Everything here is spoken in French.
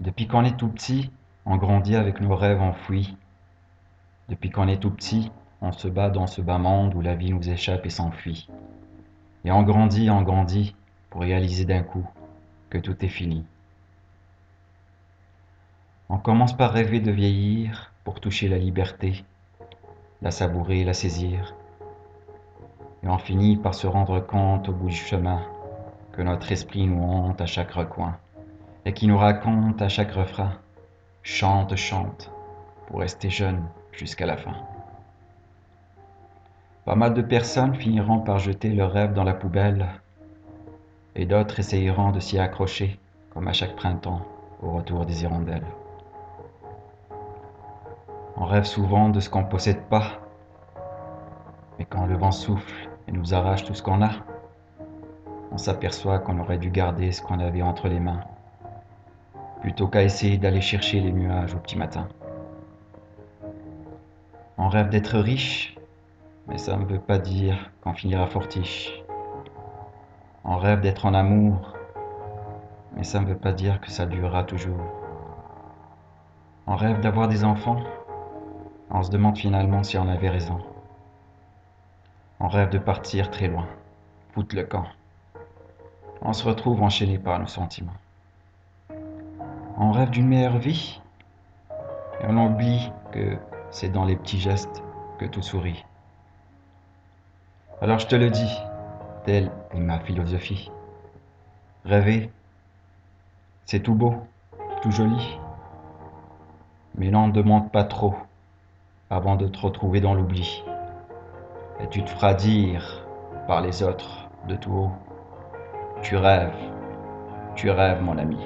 Depuis qu'on est tout petit, on grandit avec nos rêves enfouis. Depuis qu'on est tout petit, on se bat dans ce bas monde où la vie nous échappe et s'enfuit. Et on grandit, pour réaliser d'un coup que tout est fini. On commence par rêver de vieillir, pour toucher la liberté, la savourer, la saisir. Et on finit par se rendre compte au bout du chemin que notre esprit nous hante à chaque recoin et qui nous raconte à chaque refrain: chante, chante, pour rester jeune jusqu'à la fin. Pas mal de personnes finiront par jeter leurs rêves dans la poubelle et d'autres essayeront de s'y accrocher, comme à chaque printemps, au retour des hirondelles. On rêve souvent de ce qu'on ne possède pas, mais quand le vent souffle et nous arrache tout ce qu'on a, on s'aperçoit qu'on aurait dû garder ce qu'on avait entre les mains, plutôt qu'à essayer d'aller chercher les nuages au petit matin. On rêve d'être riche, mais ça ne veut pas dire qu'on finira fortiche. On rêve d'être en amour, mais ça ne veut pas dire que ça durera toujours. On rêve d'avoir des enfants, on se demande finalement si on avait raison. On rêve de partir très loin, foutre le camp. On se retrouve enchaîné par nos sentiments. On rêve d'une meilleure vie, et on oublie que c'est dans les petits gestes que tout sourit. Alors je te le dis, telle est ma philosophie. Rêver, c'est tout beau, tout joli, mais n'en demande pas trop avant de te retrouver dans l'oubli. Et tu te feras dire par les autres de tout haut: tu rêves mon ami.